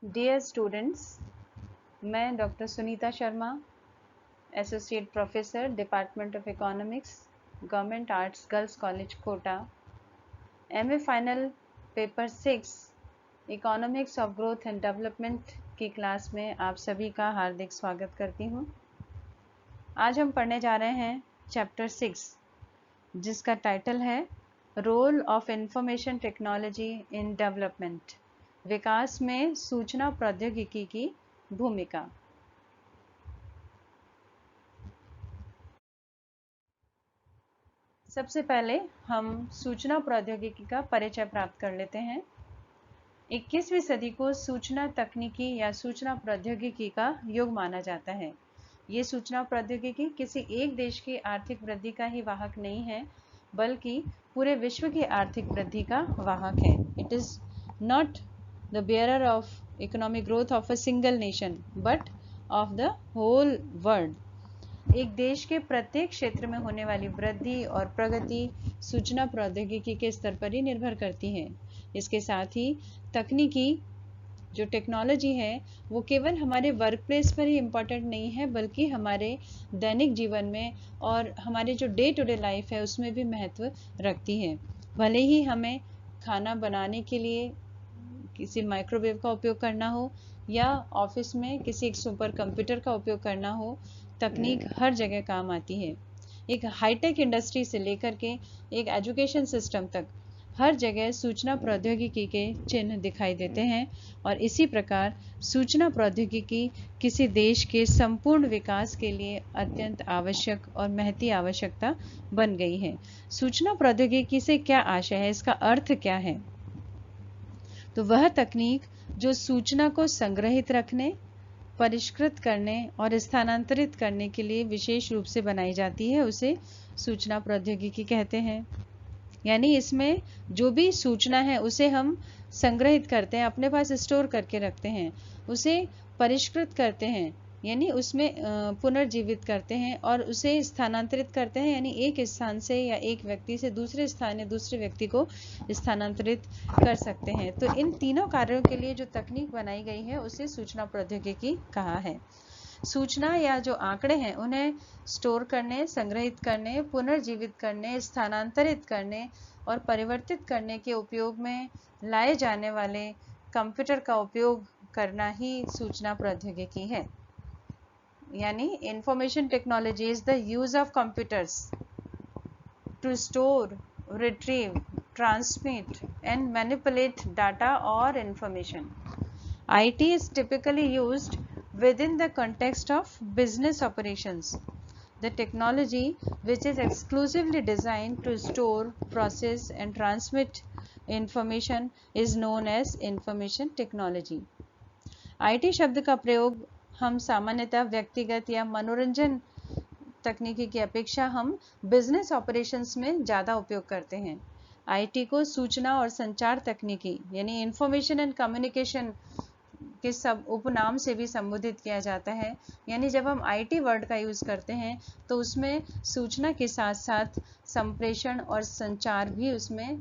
Dear students, मैं doctor Sunita Sharma, associate professor, department of economics, government arts girls college Kota, MA final paper 6 economics of growth and development की class में आप सभी का हार्दिक स्वागत करती हूँ। आज हम पढ़ने जा रहे हैं चैप्टर 6, जिसका टाइटल है role of information technology in development, विकास में सूचना प्रौद्योगिकी की भूमिका। सबसे पहले हम सूचना प्रौद्योगिकी का परिचय प्राप्त कर लेते हैं। 21वीं सदी को सूचना तकनीकी या सूचना प्रौद्योगिकी का युग माना जाता है। ये सूचना प्रौद्योगिकी किसी एक देश की आर्थिक वृद्धि का ही वाहक नहीं है, बल्कि पूरे विश्व की आर्थिक वृद्धि का वाहक है। It is not the bearer of economic growth of a single nation but of the whole world. एक देश के प्रत्येक क्षेत्र में होने वाली वृद्धि और प्रगति सूचना प्रौद्योगिकी के स्तर पर ही निर्भर करती है। इसके साथ ही तकनीकी जो टेक्नोलॉजी है वो केवल हमारे वर्क प्लेस पर ही इम्पोर्टेंट नहीं है, बल्कि हमारे दैनिक जीवन में और हमारे जो डे टू डे लाइफ है उसमें भी महत्व रखती है। भले ही हमें खाना बनाने के लिए किसी माइक्रोवेव का उपयोग करना हो या ऑफिस में किसी एक सुपर कंप्यूटर का उपयोग करना हो, तकनीक हर जगह काम आती है। एक हाईटेक इंडस्ट्री से लेकर के एक एजुकेशन सिस्टम तक हर जगह सूचना प्रौद्योगिकी के चिन्ह दिखाई देते हैं, और इसी प्रकार सूचना प्रौद्योगिकी किसी देश के संपूर्ण विकास के लिए अत्यंत आवश्यक और महती आवश्यकता बन गई है। सूचना प्रौद्योगिकी से क्या आशय है, इसका अर्थ क्या है? तो वह तकनीक जो सूचना को संग्रहित रखने, परिष्कृत करने और स्थानांतरित करने के लिए विशेष रूप से बनाई जाती है, उसे सूचना प्रौद्योगिकी कहते हैं। यानी इसमें जो भी सूचना है उसे हम संग्रहित करते हैं, अपने पास स्टोर करके रखते हैं, उसे परिष्कृत करते हैं यानी उसमें पुनर्जीवित करते हैं, और उसे स्थानांतरित करते हैं यानी एक स्थान से या एक व्यक्ति से दूसरे स्थान या दूसरे व्यक्ति को स्थानांतरित कर सकते हैं। तो इन तीनों कार्यों के लिए जो तकनीक बनाई गई है उसे सूचना प्रौद्योगिकी कहा है। सूचना या जो आंकड़े हैं उन्हें स्टोर करने, संग्रहित करने, पुनर्जीवित करने, स्थानांतरित करने और परिवर्तित करने के उपयोग में लाए जाने वाले कंप्यूटर का उपयोग करना ही सूचना प्रौद्योगिकी है। यानी information technology is the use of computers to store, retrieve, transmit and manipulate data or information. IT is typically used within the context of business operations. The technology which is exclusively designed to store, process and transmit information is known as information technology. IT शब्द का प्रयोग हम सामान्यतः व्यक्तिगत या मनोरंजन तकनीकी की अपेक्षा हम बिजनेस ऑपरेशंस में ज़्यादा उपयोग करते हैं। आईटी को सूचना और संचार तकनीकी यानी इंफॉर्मेशन एंड कम्युनिकेशन के सब उपनाम से भी संबोधित किया जाता है। यानी जब हम आईटी वर्ड का यूज़ करते हैं तो उसमें सूचना के साथ साथ संप्रेषण और संचार भी उसमें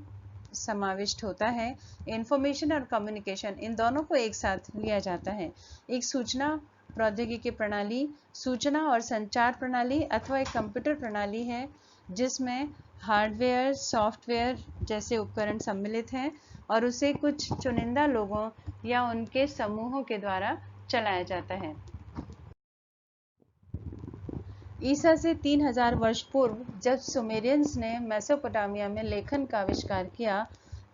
समाविष्ट होता है। इंफॉर्मेशन और कम्युनिकेशन इन दोनों को एक साथ लिया जाता है। एक सूचना प्रौद्योगिकी प्रणाली सूचना और संचार प्रणाली अथवा एक कंप्यूटर प्रणाली है जिसमें हार्डवेयर, सॉफ्टवेयर जैसे उपकरण सम्मिलित हैं और उसे कुछ चुनिंदा लोगों या उनके समूहों के द्वारा चलाया जाता है। ईसा से 3000 वर्ष पूर्व जब सुमेरियंस ने मेसोपोटामिया में लेखन का आविष्कार किया,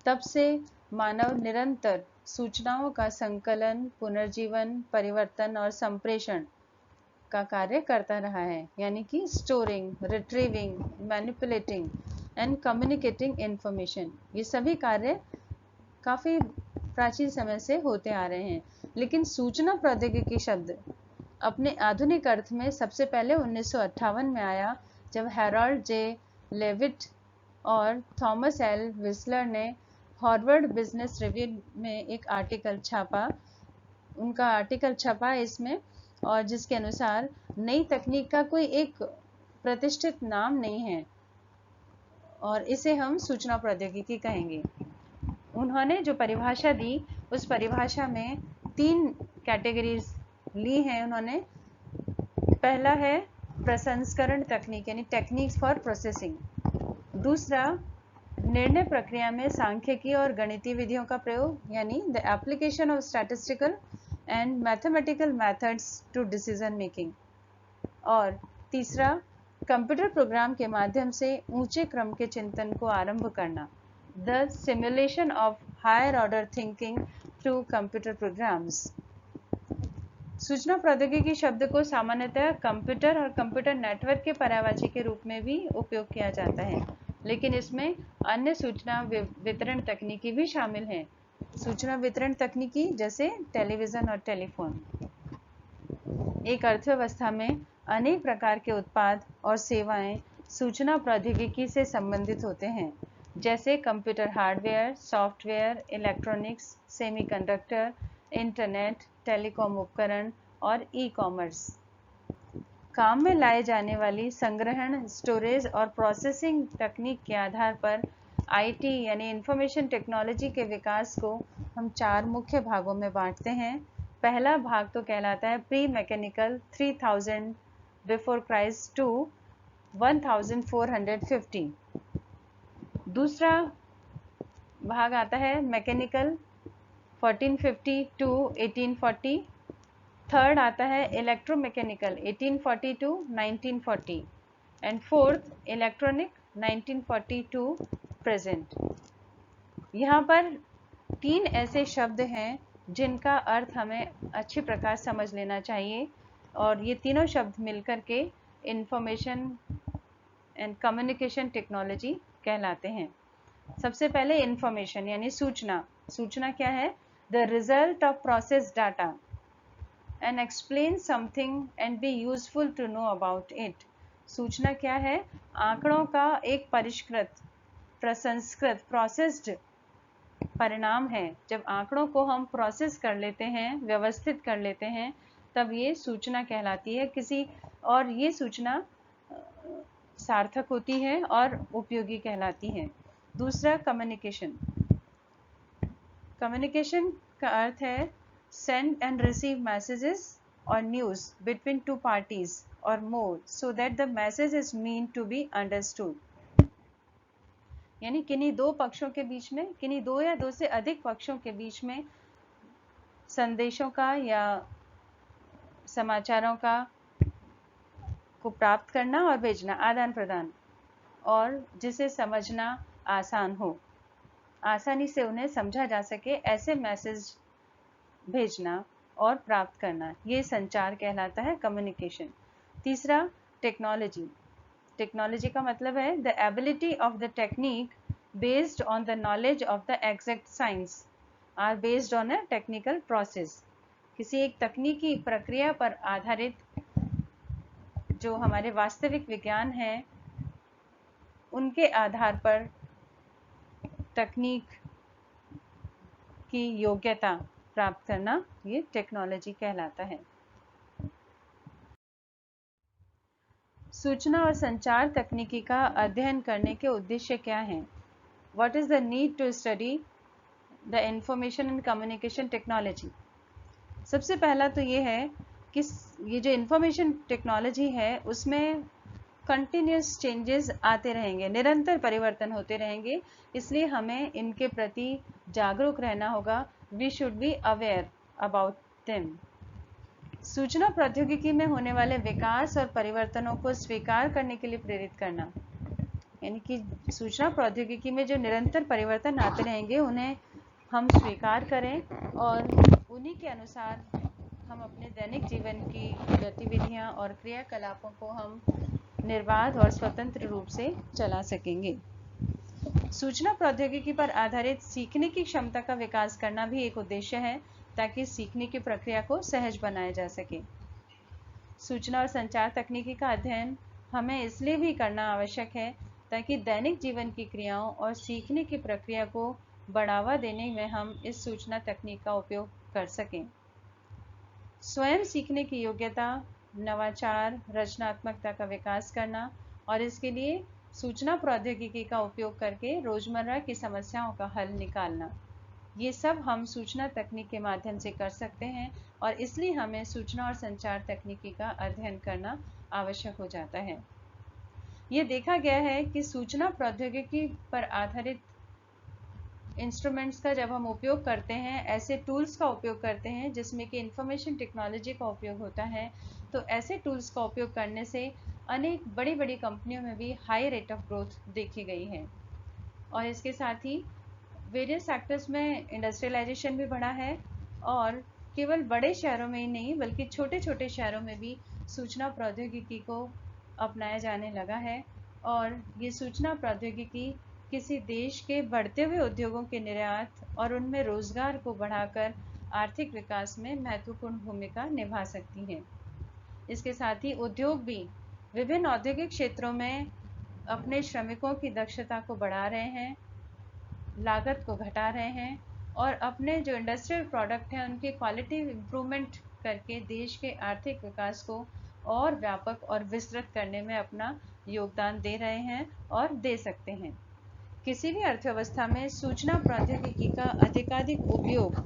तब से मानव निरंतर सूचनाओं का संकलन, पुनर्जीवन, परिवर्तन और संप्रेषण का कार्य करता रहा है। यानी कि storing, retrieving, manipulating and communicating information, ये सभी कार्य काफ़ी प्राचीन समय से होते आ रहे हैं। लेकिन सूचना प्रौद्योगिकी शब्द अपने आधुनिक अर्थ में सबसे पहले 1958 में आया, जब हैरोल्ड जे लेविट और थॉमस एल विस्लर ने हार्वर्ड बिजनेस रिव्यू में एक आर्टिकल छापा। उनका आर्टिकल छपा इसमें, और जिसके अनुसार नई तकनीक का कोई एक प्रतिष्ठित नाम नहीं है और इसे हम सूचना प्रौद्योगिकी कहेंगे। उन्होंने जो परिभाषा दी उस परिभाषा में 3 कैटेगरीज ली हैं उन्होंने। पहला है प्रसंस्करण तकनीक यानी टेक्निक्स फॉर प्रोसेसिंग। दूसरा, निर्णय प्रक्रिया में सांख्यिकी और गणितीय विधियों का प्रयोग यानी the application of statistical and mathematical methods to decision making. और तीसरा, कंप्यूटर प्रोग्राम के माध्यम से ऊंचे क्रम के चिंतन को आरंभ करना, the simulation of higher order thinking through computer programs. सूचना प्रौद्योगिकी शब्द को सामान्यतः कंप्यूटर और कंप्यूटर नेटवर्क के पर्यायवाची के रूप में भी उपयोग किया जाता है, लेकिन इसमें अन्य सूचना वितरण तकनीकी भी शामिल हैं। सूचना वितरण तकनीकी जैसे टेलीविजन और टेलीफोन। एक अर्थव्यवस्था में अनेक प्रकार के उत्पाद और सेवाएं सूचना प्रौद्योगिकी से संबंधित होते हैं, जैसे computer hardware, software, electronics, semiconductor, internet, telecom उपकरण और ई-कॉमर्स। काम में लाए जाने वाली संग्रहण, स्टोरेज और प्रोसेसिंग तकनीक के आधार पर आईटी यानी इंफॉर्मेशन टेक्नोलॉजी के विकास को हम 4 मुख्य भागों में बांटते हैं। पहला भाग तो कहलाता है pre mechanical 3000 before Christ to 1450। दूसरा भाग आता है मैकेनिकल 1450 टू 1840। थर्ड आता है electromechanical 1840 to 1940 and fourth electronic 1940 to present. यहाँ पर 3 ऐसे शब्द हैं जिनका अर्थ हमें अच्छी प्रकार समझ लेना चाहिए, और ये तीनों शब्द मिलकर के इंफॉर्मेशन एंड कम्युनिकेशन टेक्नोलॉजी कहलाते हैं। सबसे पहले इंफॉर्मेशन यानी सूचना। सूचना क्या है? The result of process data and explain something and be useful to know about it। सूचना क्या है? आंकड़ों का एक परिष्कृत, प्रसंस्कृत, प्रोसेस्ड परिणाम है। जब आंकड़ों को हम प्रोसेस कर लेते हैं, व्यवस्थित कर लेते हैं, तब ये सूचना कहलाती है किसी, और ये सूचना सार्थक होती है और उपयोगी कहलाती है। दूसरा कम्युनिकेशन। कम्युनिकेशन का अर्थ है send and receive messages or news between 2 parties or more so that the message is meant to be understood। यानी किन्हीं 2 पक्षों के बीच में, किन्हीं 2 या 2 से अधिक पक्षों के बीच में संदेशों का या समाचारों का को प्राप्त करना और भेजना, आदान प्रदान, और जिसे समझना आसान हो, आसानी से उन्हें समझा जा सके, ऐसे मैसेज भेजना और प्राप्त करना, ये संचार कहलाता है, कम्युनिकेशन। तीसरा टेक्नोलॉजी। टेक्नोलॉजी का मतलब है the ability of the technique based on the knowledge of the exact science are based on a technical process. किसी एक तकनीकी प्रक्रिया पर आधारित जो हमारे वास्तविक विज्ञान है, उनके आधार पर तकनीक की योग्यता प्राप्त करना, ये टेक्नोलॉजी कहलाता है। सूचना और संचार तकनीकी का अध्ययन करने के उद्देश्य क्या हैं? What is the need to study the information and communication technology? सबसे पहला तो ये है कि ये जो इंफॉर्मेशन टेक्नोलॉजी है उसमें कंटिन्यूस चेंजेस आते रहेंगे, निरंतर परिवर्तन होते रहेंगे, इसलिए हमें इनके प्रति जागरूक रहना होगा। We should be aware about them. सूचना प्रौद्योगिकी में होने वाले विकास और परिवर्तनों को स्वीकार करने के लिए प्रेरित करना, यानी कि सूचना प्रौद्योगिकी में जो निरंतर परिवर्तन आते रहेंगे उन्हें हम स्वीकार करें और उन्हीं के अनुसार हम अपने दैनिक जीवन की गतिविधियां और क्रियाकलापों को हम निर्बाध और स्वतंत्र रूप से चला सकेंगे। सूचना प्रौद्योगिकी पर आधारित सीखने की क्षमता का विकास करना भी एक उद्देश्य है, ताकि सीखने की प्रक्रिया को सहज बनाया जा सके। सूचना और संचार तकनीकी का अध्ययन हमें इसलिए भी करना आवश्यक है ताकि दैनिक जीवन की क्रियाओं और सीखने की प्रक्रिया को बढ़ावा देने में हम इस सूचना तकनीक का उपयोग कर सकें। स्वयं सीखने की योग्यता, नवाचार, रचनात्मकता का विकास करना और इसके लिए सूचना प्रौद्योगिकी का उपयोग करके रोजमर्रा की समस्याओं का हल निकालना। ये सब हम सूचना तकनीक के माध्यम से कर सकते हैं और इसलिए हमें सूचना और संचार तकनीकी का अध्ययन करना आवश्यक हो जाता है। ये देखा गया है कि सूचना प्रौद्योगिकी पर आधारित इंस्ट्रूमेंट्स का जब हम उपयोग करते हैं, ऐसे टूल्स का उपयोग करते हैं जिसमें कि इंफॉर्मेशन टेक्नोलॉजी का उपयोग होता है, तो ऐसे टूल्स का उपयोग करने से अनेक बड़ी बड़ी कंपनियों में भी हाई रेट ऑफ ग्रोथ देखी गई है। और इसके साथ ही वेरियस सेक्टर्स में इंडस्ट्रियलाइजेशन भी बढ़ा है और केवल बड़े शहरों में ही नहीं बल्कि छोटे छोटे शहरों में भी सूचना प्रौद्योगिकी को अपनाया जाने लगा है। और ये सूचना प्रौद्योगिकी किसी देश के बढ़ते हुए उद्योगों के निर्यात और उनमें रोजगार को बढ़ाकर आर्थिक विकास में महत्वपूर्ण भूमिका निभा सकती है। इसके साथ ही उद्योग भी विभिन्न औद्योगिक क्षेत्रों में अपने श्रमिकों की दक्षता को बढ़ा रहे हैं, लागत को घटा रहे हैं और अपने जो इंडस्ट्रियल प्रोडक्ट हैं उनकी क्वालिटी इम्प्रूवमेंट करके देश के आर्थिक विकास को और व्यापक और विस्तृत करने में अपना योगदान दे रहे हैं और दे सकते हैं। किसी भी अर्थव्यवस्था में सूचना प्रौद्योगिकी का अधिकाधिक उपयोग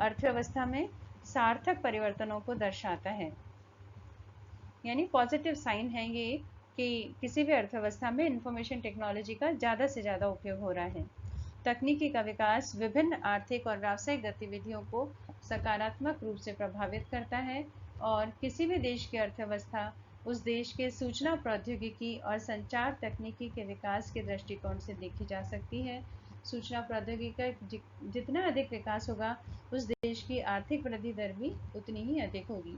अर्थव्यवस्था में सार्थक परिवर्तनों को दर्शाता है। यानी पॉजिटिव साइन है ये कि किसी भी अर्थव्यवस्था में इंफॉर्मेशन टेक्नोलॉजी का ज़्यादा से ज़्यादा उपयोग हो रहा है। तकनीकी का विकास विभिन्न आर्थिक और व्यावसायिक गतिविधियों को सकारात्मक रूप से प्रभावित करता है और किसी भी देश की अर्थव्यवस्था उस देश के सूचना प्रौद्योगिकी और संचार तकनीकी के विकास के दृष्टिकोण से देखी जा सकती है। सूचना प्रौद्योगिकी का जितना अधिक विकास होगा उस देश की आर्थिक वृद्धि दर भी उतनी ही अधिक होगी।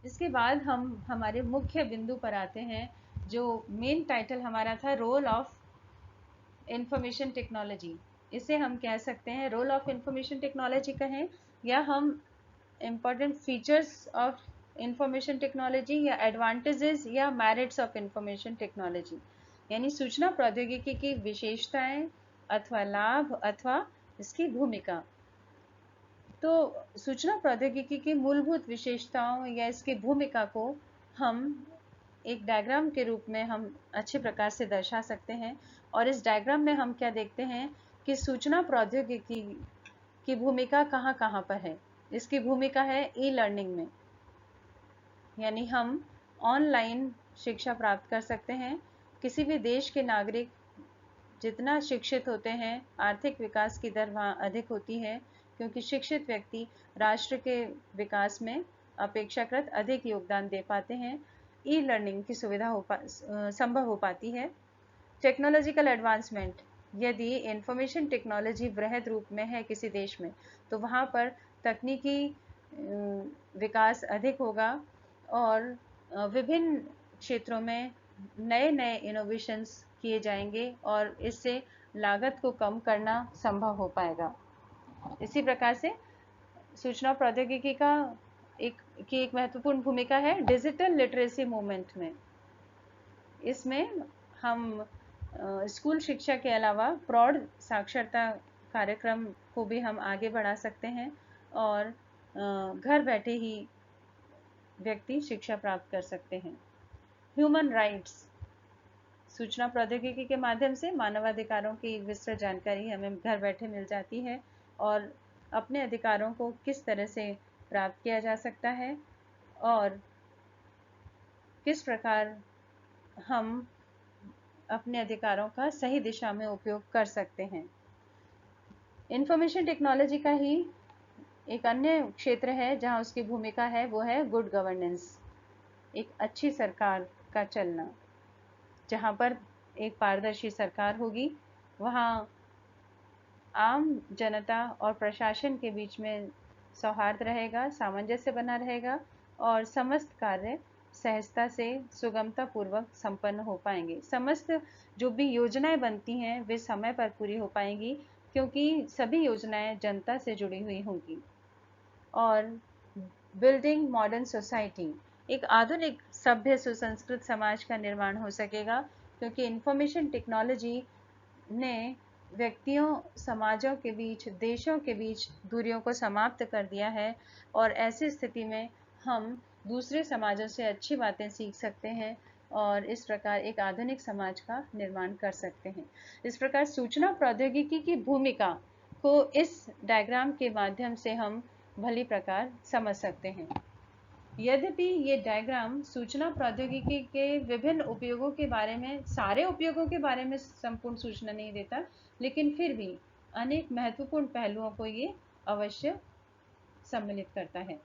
इसके बाद हम हमारे मुख्य बिंदु पर आते हैं। जो मेन टाइटल हमारा था रोल ऑफ इंफॉर्मेशन टेक्नोलॉजी, इसे हम कह सकते हैं रोल ऑफ इंफॉर्मेशन टेक्नोलॉजी कहें या हम important features of information technology या एडवांटेजेस या मेरिट्स ऑफ इंफॉर्मेशन टेक्नोलॉजी, यानी सूचना प्रौद्योगिकी की विशेषताएं अथवा लाभ अथवा इसकी भूमिका। तो सूचना प्रौद्योगिकी की मूलभूत विशेषताओं या इसकी भूमिका को हम एक डायग्राम के रूप में हम अच्छे प्रकार से दर्शा सकते हैं। और इस डायग्राम में हम क्या देखते हैं कि सूचना प्रौद्योगिकी की भूमिका कहाँ कहाँ पर है। इसकी भूमिका है ई लर्निंग में, यानी हम ऑनलाइन शिक्षा प्राप्त कर सकते हैं। किसी भी देश के नागरिक जितना शिक्षित होते हैं आर्थिक विकास की दर वहाँ अधिक होती है, क्योंकि शिक्षित व्यक्ति राष्ट्र के विकास में अपेक्षाकृत अधिक योगदान दे पाते हैं। ई लर्निंग की सुविधा संभव हो पाती है। टेक्नोलॉजिकल एडवांसमेंट, यदि इंफॉर्मेशन टेक्नोलॉजी वृहद रूप में है किसी देश में तो वहाँ पर तकनीकी विकास अधिक होगा और विभिन्न क्षेत्रों में नए नए इनोवेशंस किए जाएंगे और इससे लागत को कम करना संभव हो पाएगा। इसी प्रकार से सूचना प्रौद्योगिकी का एक महत्वपूर्ण भूमिका है डिजिटल लिटरेसी मूवमेंट में। इसमें हम स्कूल शिक्षा के अलावा प्रौढ़ साक्षरता कार्यक्रम को भी हम आगे बढ़ा सकते हैं और घर बैठे ही व्यक्ति शिक्षा प्राप्त कर सकते हैं। ह्यूमन राइट्स, सूचना प्रौद्योगिकी के माध्यम से मानवाधिकारों की विस्तृत जानकारी हमें घर बैठे मिल जाती है और अपने अधिकारों को किस तरह से प्राप्त किया जा सकता है और किस प्रकार हम अपने अधिकारों का सही दिशा में उपयोग कर सकते हैं। इंफॉर्मेशन टेक्नोलॉजी का ही एक अन्य क्षेत्र है जहां उसकी भूमिका है, वो है गुड गवर्नेंस, एक अच्छी सरकार का चलना। जहां पर एक पारदर्शी सरकार होगी वहां आम जनता और प्रशासन के बीच में सौहार्द रहेगा, सामंजस्य बना रहेगा और समस्त कार्य सहजता से सुगमता पूर्वक संपन्न हो पाएंगे। समस्त जो भी योजनाएं बनती हैं वे समय पर पूरी हो पाएंगी क्योंकि सभी योजनाएं जनता से जुड़ी हुई होंगी। और बिल्डिंग मॉडर्न सोसाइटी, एक आधुनिक सभ्य सुसंस्कृत समाज का निर्माण हो सकेगा क्योंकि इंफॉर्मेशन टेक्नोलॉजी ने व्यक्तियों, समाजों के बीच, देशों के बीच दूरियों को समाप्त कर दिया है और ऐसी स्थिति में हम दूसरे समाजों से अच्छी बातें सीख सकते हैं और इस प्रकार एक आधुनिक समाज का निर्माण कर सकते हैं। इस प्रकार सूचना प्रौद्योगिकी की भूमिका को इस डायग्राम के माध्यम से हम भली प्रकार समझ सकते हैं। यद्यपि ये डायग्राम सूचना प्रौद्योगिकी के विभिन्न उपयोगों के बारे में, सारे उपयोगों के बारे में संपूर्ण सूचना नहीं देता, लेकिन फिर भी अनेक महत्वपूर्ण पहलुओं को ये अवश्य सम्मिलित करता है।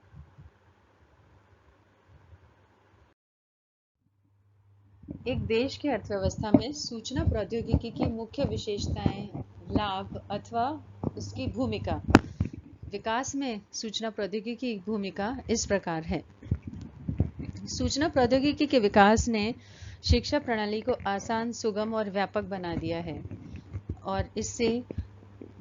एक देश की अर्थव्यवस्था में सूचना प्रौद्योगिकी की मुख्य विशेषताएं, लाभ अथवा उसकी भूमिका। विकास में सूचना प्रौद्योगिकी की भूमिका इस प्रकार है। सूचना प्रौद्योगिकी के विकास ने शिक्षा प्रणाली को आसान, सुगम और व्यापक बना दिया है, और इससे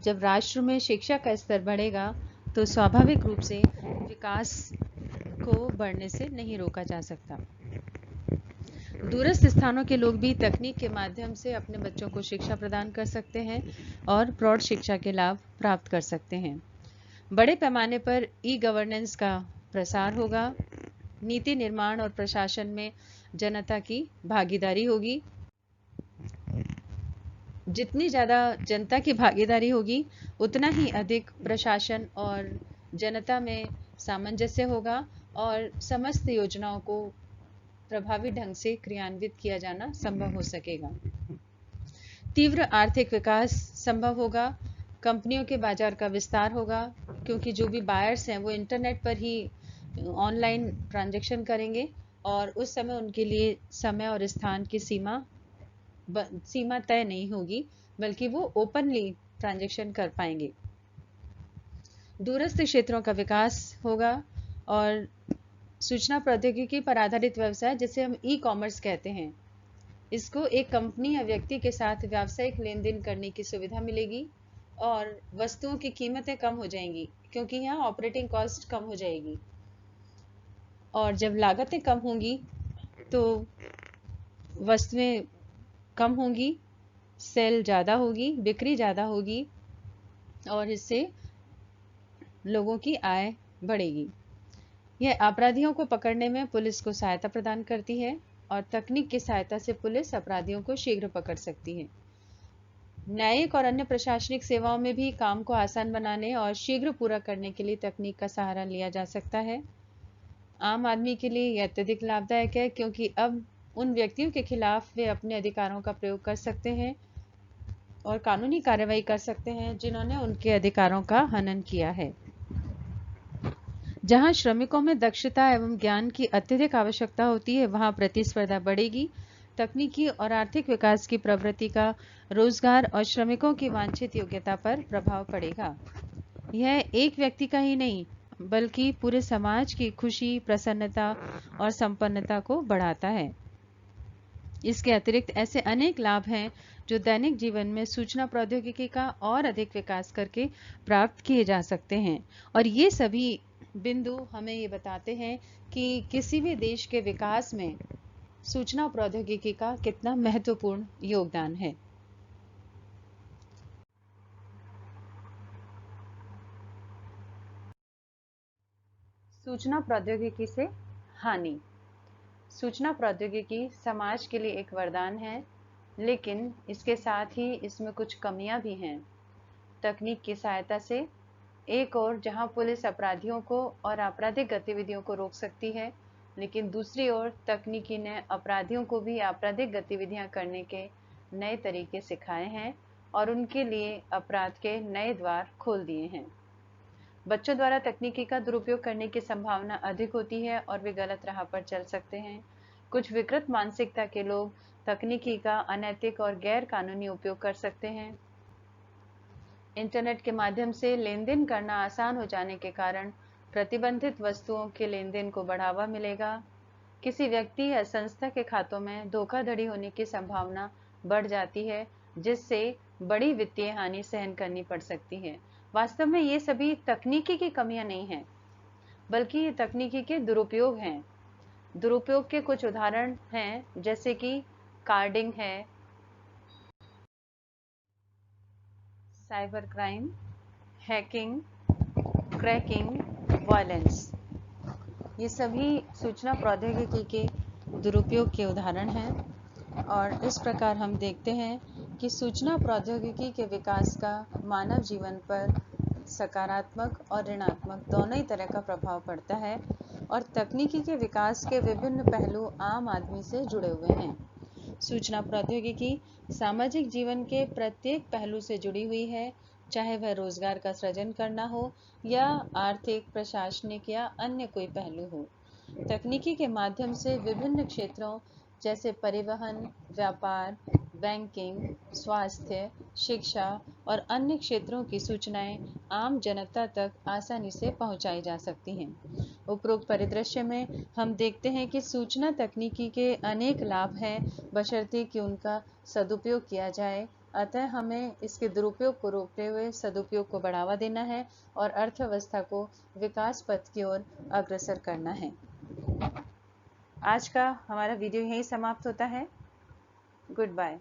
जब राष्ट्र में शिक्षा का स्तर बढ़ेगा तो स्वाभाविक रूप से विकास को बढ़ने से नहीं रोका जा सकता। दूरस्थ स्थानों के लोग भी तकनीक के माध्यम से अपने बच्चों को शिक्षा प्रदान कर सकते हैं और प्रौढ़ शिक्षा के लाभ प्राप्त कर सकते हैं। बड़े पैमाने पर ई गवर्नेंस का प्रसार होगा, नीति निर्माण और प्रशासन में जनता की भागीदारी होगी। जितनी ज़्यादा जनता की भागीदारी होगी उतना ही अधिक प्रशासन और जनता में सामंजस्य होगा और समस्त योजनाओं को प्रभावी ढंग से क्रियान्वित किया जाना संभव हो सकेगा। तीव्र आर्थिक विकास संभव होगा, कंपनियों के बाजार का विस्तार होगा, क्योंकि जो भी बायर्स हैं वो इंटरनेट पर ही ऑनलाइन ट्रांजैक्शन करेंगे और उस समय उनके लिए समय और स्थान की सीमा तय नहीं होगी, बल्कि वो ओपनली ट्रांजैक्शन कर पाएंगे। दूरस्थ क्षेत्रों का विकास होगा और सूचना प्रौद्योगिकी पर आधारित व्यवसाय, जिसे हम ई कॉमर्स कहते हैं, इसको एक कंपनी या व्यक्ति के साथ व्यावसायिक लेन देन करने की सुविधा मिलेगी और वस्तुओं की कीमतें कम हो जाएंगी, क्योंकि यहाँ ऑपरेटिंग कॉस्ट कम हो जाएगी। और जब लागतें कम होंगी तो वस्तुएं कम होंगी, सेल ज़्यादा होगी, बिक्री ज़्यादा होगी और इससे लोगों की आय बढ़ेगी। यह अपराधियों को पकड़ने में पुलिस को सहायता प्रदान करती है और तकनीक की सहायता से पुलिस अपराधियों को शीघ्र पकड़ सकती है। न्यायिक और अन्य प्रशासनिक सेवाओं में भी काम को आसान बनाने और शीघ्र पूरा करने के लिए तकनीक का सहारा लिया जा सकता है। आम आदमी के लिए यह अत्यधिक लाभदायक है, क्योंकि अब उन व्यक्तियों के खिलाफ वे अपने अधिकारों का प्रयोग कर सकते हैं और कानूनी कार्रवाई कर सकते हैं जिन्होंने उनके अधिकारों का हनन किया है। जहां श्रमिकों में दक्षता एवं ज्ञान की अत्यधिक आवश्यकता होती है, वहां प्रतिस्पर्धा बढ़ेगी। तकनीकी और आर्थिक विकास की प्रवृत्ति का रोजगार और श्रमिकों की वांछित योग्यता पर प्रभाव पड़ेगा। यह एक व्यक्ति का ही नहीं, बल्कि पूरे समाज की खुशी, प्रसन्नता और संपन्नता को बढ़ाता है। इसके अतिरिक्त ऐसे अनेक लाभ हैं जो दैनिक जीवन में सूचना प्रौद्योगिकी का और अधिक विकास करके प्राप्त किए जा सकते हैं, और ये सभी बिंदु हमें ये बताते हैं कि किसी भी देश के विकास में सूचना प्रौद्योगिकी का कितना महत्वपूर्ण योगदान है। सूचना प्रौद्योगिकी से हानि। सूचना प्रौद्योगिकी समाज के लिए एक वरदान है, लेकिन इसके साथ ही इसमें कुछ कमियां भी हैं। तकनीक की सहायता से एक ओर जहां पुलिस अपराधियों को और आपराधिक गतिविधियों को रोक सकती है, लेकिन दूसरी ओर तकनीकी ने अपराधियों को भी आपराधिक गतिविधियां करने के नए तरीके सिखाए हैं और उनके लिए अपराध के नए द्वार खोल दिए हैं। बच्चों द्वारा तकनीकी का दुरुपयोग करने की संभावना अधिक होती है और वे गलत राह पर चल सकते हैं। कुछ विकृत मानसिकता के लोग तकनीकी का अनैतिक और गैर कानूनी उपयोग कर सकते हैं। इंटरनेट के माध्यम से लेन देन करना आसान हो जाने के कारण प्रतिबंधित वस्तुओं के लेन देन को बढ़ावा मिलेगा। किसी व्यक्ति या संस्था के खातों में धोखाधड़ी होने की संभावना बढ़ जाती है, जिससे बड़ी वित्तीय हानि सहन करनी पड़ सकती है। वास्तव में ये सभी तकनीकी की कमियां नहीं हैं, बल्कि ये तकनीकी के दुरुपयोग हैं। दुरुपयोग के कुछ उदाहरण हैं, जैसे कि कार्डिंग है, cyber crime, hacking, cracking, violence. ये सभी सूचना प्रौद्योगिकी के दुरुपयोग के उदाहरण हैं और इस प्रकार हम देखते हैं कि सूचना प्रौद्योगिकी के विकास का मानव जीवन पर सकारात्मक और ऋणात्मक दोनों ही तरह का प्रभाव पड़ता है और तकनीकी के विकास के विभिन्न पहलू आम आदमी से जुड़े हुए हैं। सूचना प्रौद्योगिकी सामाजिक जीवन के प्रत्येक पहलू से जुड़ी हुई है, चाहे वह रोजगार का सृजन करना हो या आर्थिक, प्रशासनिक या अन्य कोई पहलू हो। तकनीकी के माध्यम से विभिन्न क्षेत्रों जैसे परिवहन, व्यापार, बैंकिंग, स्वास्थ्य, शिक्षा और अन्य क्षेत्रों की सूचनाएं आम जनता तक आसानी से पहुंचाई जा सकती हैं। उपरोक्त परिदृश्य में हम देखते हैं कि सूचना तकनीकी के अनेक लाभ हैं, बशर्ते कि उनका सदुपयोग किया जाए। अतः हमें इसके दुरुपयोग को रोकते हुए सदुपयोग को बढ़ावा देना है और अर्थव्यवस्था को विकास पथ की ओर अग्रसर करना है। आज का हमारा वीडियो यहीं समाप्त होता है। Good bye.